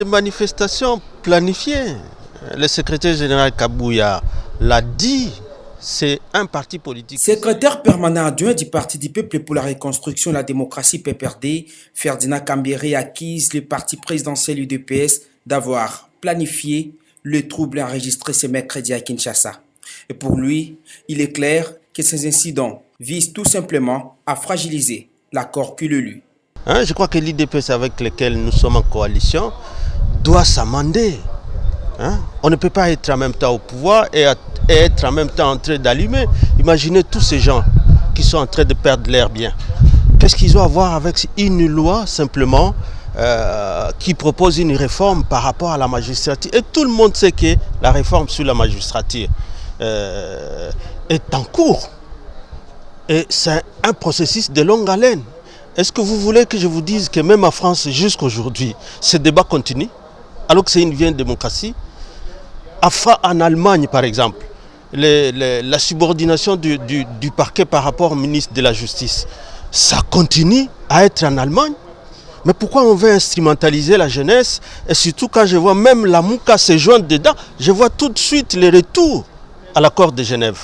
Des manifestations planifiées. Le secrétaire général Kabouya l'a dit, c'est un parti politique. Secrétaire permanent adjoint du Parti du peuple pour la reconstruction et la démocratie PPRD, Ferdinand Kambere accuse le parti présidentiel UDPS d'avoir planifié le trouble enregistré ce mercredi à Kinshasa. Et pour lui, il est clair que ces incidents visent tout simplement à fragiliser l'accord qui le lie. Je crois que l'UDPS avec lequel nous sommes en coalition doit s'amender. On ne peut pas être en même temps au pouvoir et être en même temps en train d'allumer. Imaginez tous ces gens qui sont en train de perdre l'air bien. Qu'est-ce qu'ils ont à voir avec une loi simplement qui propose une réforme par rapport à la magistrature? Et tout le monde sait que la réforme sur la magistrature est en cours. Et c'est un processus de longue haleine. Est-ce que vous voulez que je vous dise que même en France, jusqu'aujourd'hui, ce débat continue, alors que c'est une vieille démocratie? En Allemagne, par exemple, la subordination du parquet par rapport au ministre de la Justice, ça continue à être en Allemagne. Mais pourquoi on veut instrumentaliser la jeunesse? Et surtout quand je vois même la Mouka se joindre dedans, je vois tout de suite les retours à l'accord de Genève.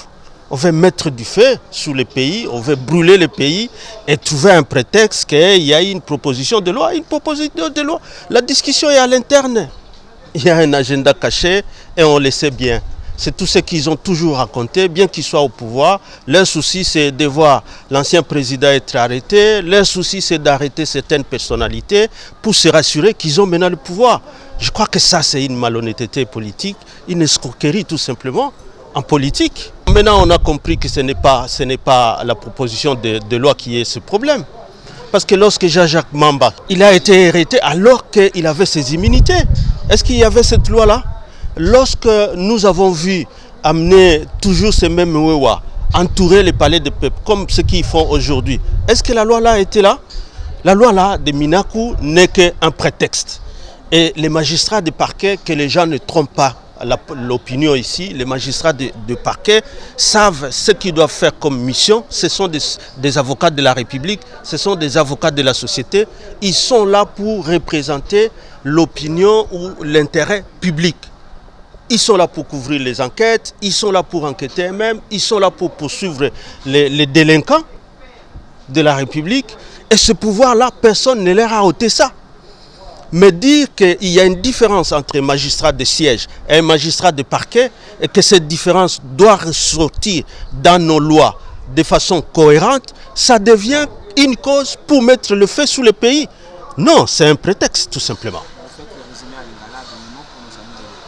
On veut mettre du feu sur les pays, on veut brûler les pays et trouver un prétexte qu'il y a une proposition de loi. Une proposition de loi, la discussion est à l'interne. Il y a un agenda caché et on le sait bien. C'est tout ce qu'ils ont toujours raconté, bien qu'ils soient au pouvoir. Leur souci, c'est de voir l'ancien président être arrêté. Leur souci, c'est d'arrêter certaines personnalités pour se rassurer qu'ils ont maintenant le pouvoir. Je crois que ça, c'est une malhonnêteté politique, une escroquerie tout simplement en politique. Maintenant, on a compris que ce n'est pas la proposition de loi qui est ce problème. Parce que lorsque Jean-Jacques Mamba, il a été arrêté alors qu'il avait ses immunités. Est-ce qu'il y avait cette loi-là? Lorsque nous avons vu amener toujours ces mêmes Wewa, entourer les palais de peuple, comme ce qu'ils font aujourd'hui, est-ce que la loi-là était là? La loi-là de Minakou n'est qu'un prétexte. Et les magistrats de parquet, que les gens ne trompent pas l'opinion ici, les magistrats de parquet savent ce qu'ils doivent faire comme mission. Ce sont des avocats de la République, ce sont des avocats de la société. Ils sont là pour représenter l'opinion ou l'intérêt public. Ils sont là pour couvrir les enquêtes, ils sont là pour enquêter eux-mêmes, ils sont là pour poursuivre les délinquants de la République. Et ce pouvoir-là, personne ne leur a ôté ça. Mais dire qu'il y a une différence entre un magistrat de siège et un magistrat de parquet et que cette différence doit ressortir dans nos lois de façon cohérente, ça devient une cause pour mettre le feu sur le pays. Non, c'est un prétexte tout simplement.